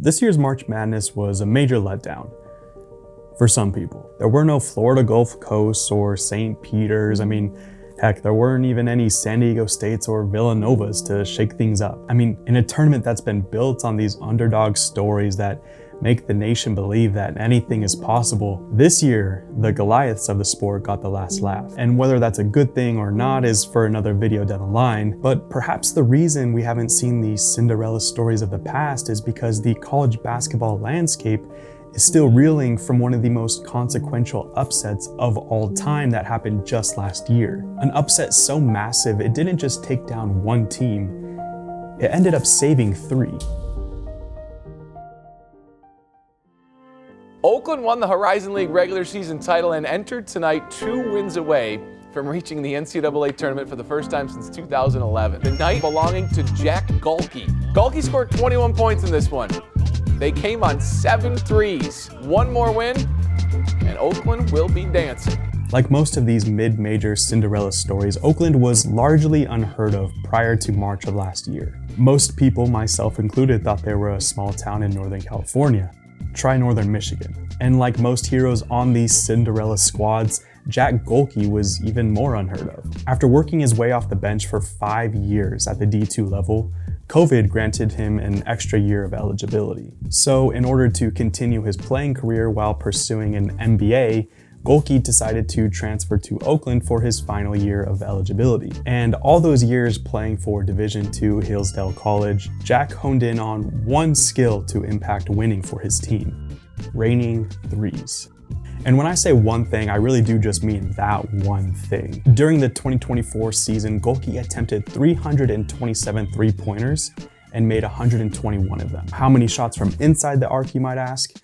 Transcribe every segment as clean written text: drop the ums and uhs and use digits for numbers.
This year's March Madness was a major letdown for some people. There were no Florida Gulf Coast or St. Peter's. Heck, there weren't even any San Diego States or Villanovas to shake things up. In a tournament that's been built on these underdog stories that make the nation believe that anything is possible, this year, the Goliaths of the sport got the last laugh. And whether that's a good thing or not is for another video down the line, but perhaps the reason we haven't seen these Cinderella stories of the past is because the college basketball landscape is still reeling from one of the most consequential upsets of all time that happened just last year. An upset so massive, it didn't just take down one team, it ended up saving three. Oakland won the Horizon League regular season title and entered tonight 2 wins away from reaching the NCAA Tournament for the first time since 2011. The night belonging to Jack Gohlke. Gohlke scored 21 points in this one. They came on 7 threes. One more win, and Oakland will be dancing. Like most of these mid-major Cinderella stories, Oakland was largely unheard of prior to March of last year. Most people, myself included, thought they were a small town in Northern California. Try Northern Michigan. And like most heroes on these Cinderella squads, Jack Gohlke was even more unheard of. After working his way off the bench for 5 years at the D2 level, COVID granted him an extra year of eligibility. So in order to continue his playing career while pursuing an MBA, Gohlke decided to transfer to Oakland for his final year of eligibility. And all those years playing for Division II Hillsdale College, Jack honed in on one skill to impact winning for his team: raining threes. And when I say one thing, I really do just mean that one thing. During the 2024 season, Gohlke attempted 327 three-pointers and made 121 of them. How many shots from inside the arc, you might ask?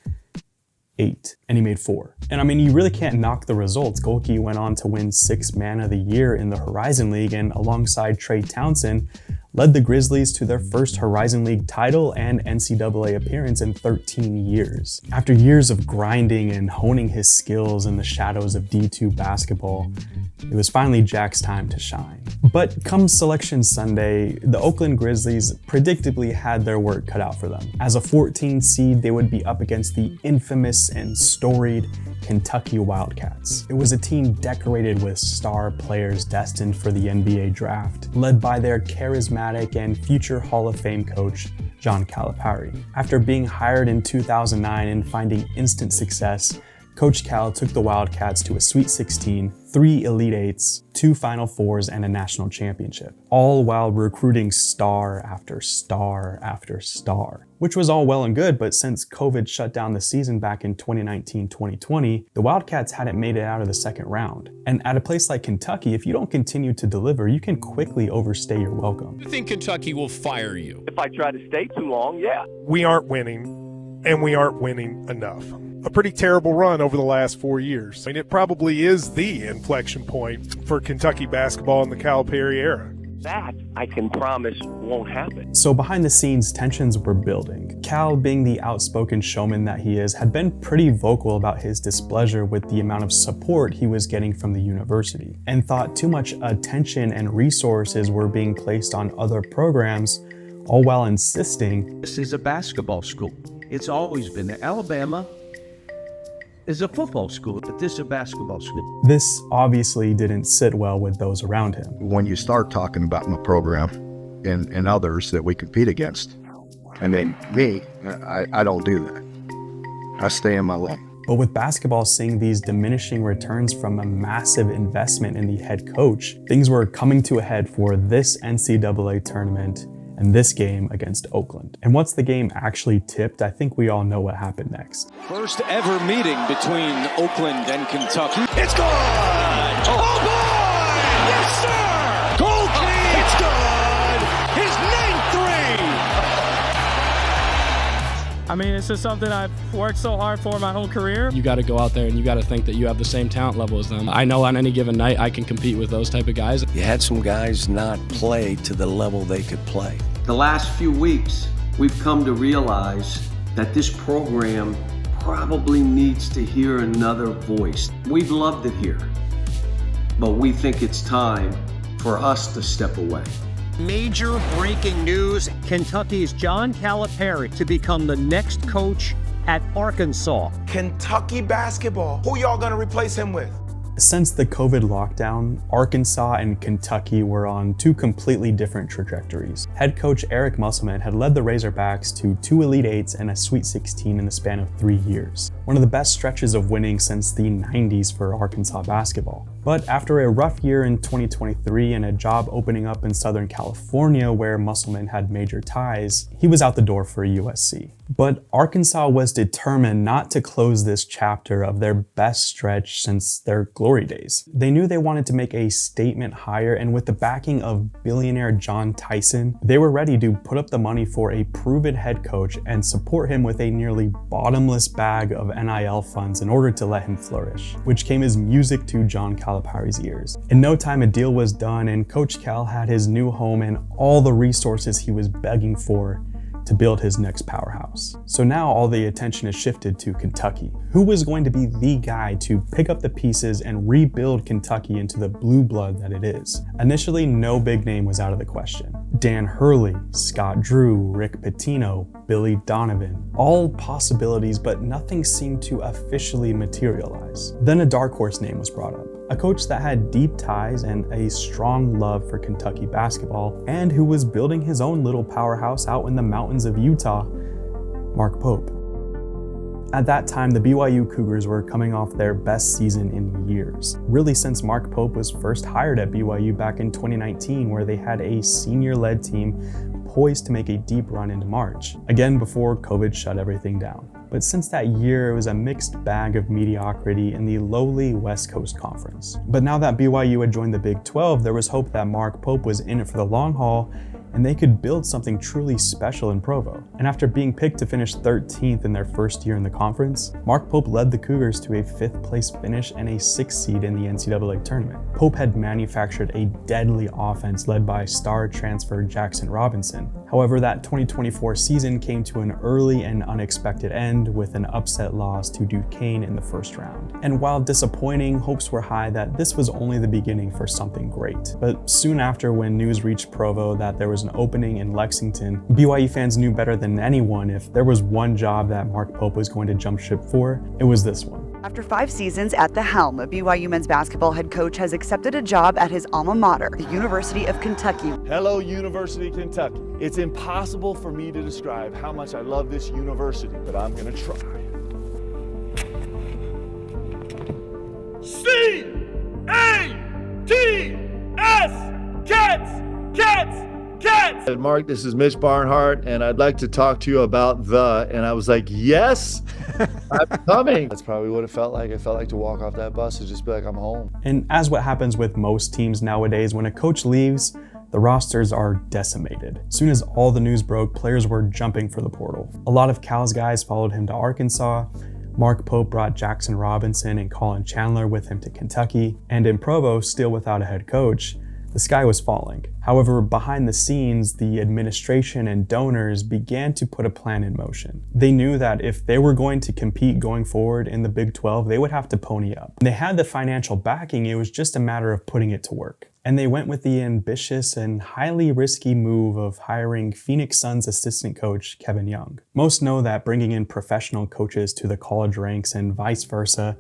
8, and he made 4. And you really can't knock the results. Gohlke went on to win 6th Man of the Year in the Horizon League, and alongside Trey Townsend, led the Grizzlies to their first Horizon League title and NCAA appearance in 13 years. After years of grinding and honing his skills in the shadows of D2 basketball, it was finally Jack's time to shine. But come Selection Sunday, the Oakland Grizzlies predictably had their work cut out for them. As a 14 seed, they would be up against the infamous and storied Kentucky Wildcats. It was a team decorated with star players destined for the NBA draft, led by their charismatic and future Hall of Fame coach, John Calipari. After being hired in 2009 and finding instant success, Coach Cal took the Wildcats to a Sweet 16, 3 Elite Eights, 2 Final Fours, and a national championship, all while recruiting star after star after star. Which was all well and good, but since COVID shut down the season back in 2019-2020, the Wildcats hadn't made it out of the second round. And at a place like Kentucky, if you don't continue to deliver, you can quickly overstay your welcome. I think Kentucky will fire you. If I try to stay too long, yeah. We aren't winning, and we aren't winning enough. A pretty terrible run over the last 4 years. It probably is the inflection point for Kentucky basketball in the Calipari era. That, I can promise, won't happen. So behind the scenes, tensions were building. Cal, being the outspoken showman that he is, had been pretty vocal about his displeasure with the amount of support he was getting from the university, and thought too much attention and resources were being placed on other programs, all while insisting, "This is a basketball school. It's always been there. Alabama is a football school, but this is a basketball school." This obviously didn't sit well with those around him. When you start talking about my program and others that we compete against, I don't do that. I stay in my lane. But with basketball seeing these diminishing returns from a massive investment in the head coach, things were coming to a head for this NCAA tournament and this game against Oakland. And once the game actually tipped, I think we all know what happened next. First ever meeting between Oakland and Kentucky. It's good! Oh boy! Yes, sir! Gohlke! It's good! His ninth three! It's just something I've worked so hard for my whole career. You got to go out there and you got to think that you have the same talent level as them. I know on any given night I can compete with those type of guys. You had some guys not play to the level they could play. The last few weeks, we've come to realize that this program probably needs to hear another voice. We've loved it here, but we think it's time for us to step away. Major breaking news, Kentucky's John Calipari to become the next coach at Arkansas. Kentucky basketball, who y'all gonna replace him with? Since the COVID lockdown, Arkansas and Kentucky were on two completely different trajectories. Head coach Eric Musselman had led the Razorbacks to 2 Elite Eights and a Sweet 16 in the span of 3 years. One of the best stretches of winning since the 90s for Arkansas basketball. But after a rough year in 2023 and a job opening up in Southern California where Musselman had major ties, he was out the door for USC. But Arkansas was determined not to close this chapter of their best stretch since their glory days. They knew they wanted to make a statement hire, and with the backing of billionaire John Tyson, they were ready to put up the money for a proven head coach and support him with a nearly bottomless bag of NIL funds in order to let him flourish, which came as music to John Calipari's ears. In no time, a deal was done, and Coach Cal had his new home and all the resources he was begging for to build his next powerhouse. So now all the attention is shifted to Kentucky. Who was going to be the guy to pick up the pieces and rebuild Kentucky into the blue blood that it is? Initially, no big name was out of the question. Dan Hurley, Scott Drew, Rick Pitino, Billy Donovan, all possibilities, but nothing seemed to officially materialize. Then a dark horse name was brought up. A coach that had deep ties and a strong love for Kentucky basketball, and who was building his own little powerhouse out in the mountains of Utah, Mark Pope. At that time, the BYU Cougars were coming off their best season in years, really since Mark Pope was first hired at BYU back in 2019, where they had a senior-led team poised to make a deep run into March, again before COVID shut everything down. But since that year, it was a mixed bag of mediocrity in the lowly West Coast Conference. But now that BYU had joined the Big 12, there was hope that Mark Pope was in it for the long haul and they could build something truly special in Provo. And after being picked to finish 13th in their first year in the conference, Mark Pope led the Cougars to a 5th place finish and a 6th seed in the NCAA Tournament. Pope had manufactured a deadly offense led by star transfer Jackson Robinson. However, that 2024 season came to an early and unexpected end with an upset loss to Duquesne in the first round. And while disappointing, hopes were high that this was only the beginning for something great. But soon after, when news reached Provo that there was an opening in Lexington, BYU fans knew better than anyone if there was one job that Mark Pope was going to jump ship for, it was this one. After 5 seasons at the helm, BYU men's basketball head coach has accepted a job at his alma mater, the University of Kentucky. Hello, University of Kentucky. It's impossible for me to describe how much I love this university, but I'm going to try. C-A-T-S! Cats! Mark, this is Mitch Barnhart, and I'd like to talk to you about and I was like, yes, I'm coming. That's probably what it felt like. It felt like to walk off that bus and just be like, I'm home. And as what happens with most teams nowadays, when a coach leaves, the rosters are decimated. As soon as all the news broke, players were jumping for the portal. A lot of Cal's guys followed him to Arkansas. Mark Pope brought Jackson Robinson and Colin Chandler with him to Kentucky. And in Provo, still without a head coach, the sky was falling. However, behind the scenes, the administration and donors began to put a plan in motion. They knew that if they were going to compete going forward in the Big 12, they would have to pony up. They had the financial backing, it was just a matter of putting it to work. And they went with the ambitious and highly risky move of hiring Phoenix Suns assistant coach Kevin Young. Most know that bringing in professional coaches to the college ranks and vice versa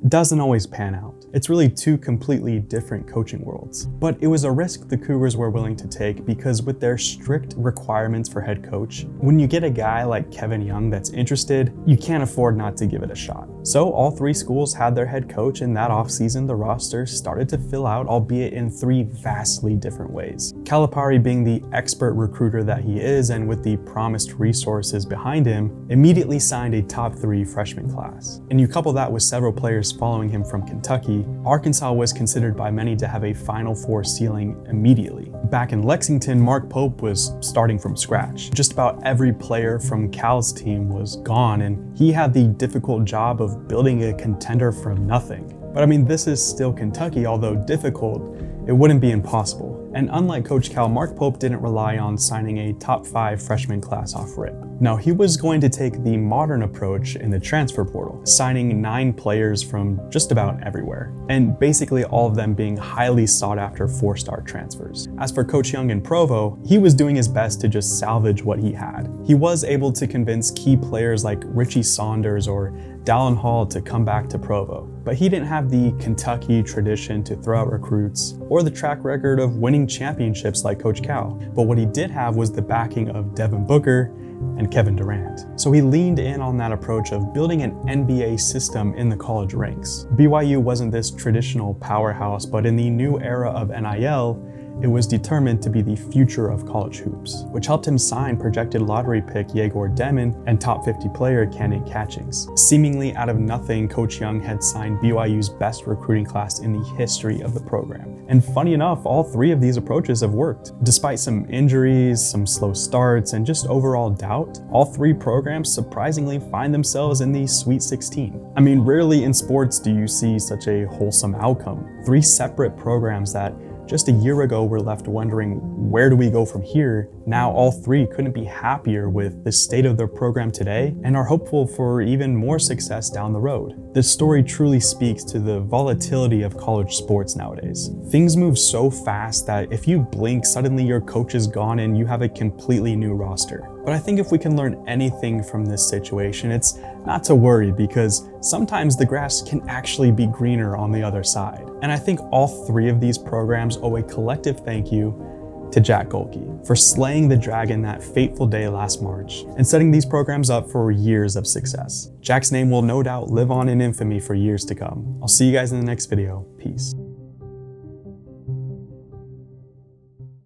doesn't always pan out. It's really two completely different coaching worlds. But it was a risk the Cougars were willing to take because with their strict requirements for head coach, when you get a guy like Kevin Young that's interested, you can't afford not to give it a shot. So all 3 schools had their head coach, and that offseason the roster started to fill out, albeit in 3 vastly different ways. Calipari, being the expert recruiter that he is and with the promised resources behind him, immediately signed a top 3 freshman class. And you couple that with several players following him from Kentucky, Arkansas was considered by many to have a Final Four ceiling immediately. Back in Lexington, Mark Pope was starting from scratch. Just about every player from Cal's team was gone, and he had the difficult job of building a contender from nothing. But I mean, this is still Kentucky, although difficult, it wouldn't be impossible. And unlike Coach Cal, Mark Pope didn't rely on signing a top 5 freshman class off rip. No, he was going to take the modern approach in the transfer portal, signing 9 players from just about everywhere, and basically all of them being highly sought after 4-star transfers. As for Coach Young in Provo, he was doing his best to just salvage what he had. He was able to convince key players like Richie Saunders or Dallin Hall to come back to Provo, but he didn't have the Kentucky tradition to throw out recruits or the track record of winning championships like Coach Cal. But what he did have was the backing of Devin Booker and Kevin Durant. So he leaned in on that approach of building an NBA system in the college ranks. BYU wasn't this traditional powerhouse, but in the new era of NIL, it was determined to be the future of college hoops, which helped him sign projected lottery pick Yegor Demon and top 50 player Cannon Catchings. Seemingly out of nothing, Coach Young had signed BYU's best recruiting class in the history of the program. And funny enough, all 3 of these approaches have worked. Despite some injuries, some slow starts, and just overall doubt, all 3 programs surprisingly find themselves in the Sweet 16. I mean, rarely in sports do you see such a wholesome outcome. 3 separate programs that just a year ago were left wondering, where do we go from here? Now all 3 couldn't be happier with the state of their program today and are hopeful for even more success down the road. This story truly speaks to the volatility of college sports nowadays. Things move so fast that if you blink, suddenly your coach is gone and you have a completely new roster. But I think if we can learn anything from this situation, it's not to worry, because sometimes the grass can actually be greener on the other side. And I think all 3 of these programs owe a collective thank you to Jack Gohlke for slaying the dragon that fateful day last March and setting these programs up for years of success. Jack's name will no doubt live on in infamy for years to come. I'll see you guys in the next video. Peace.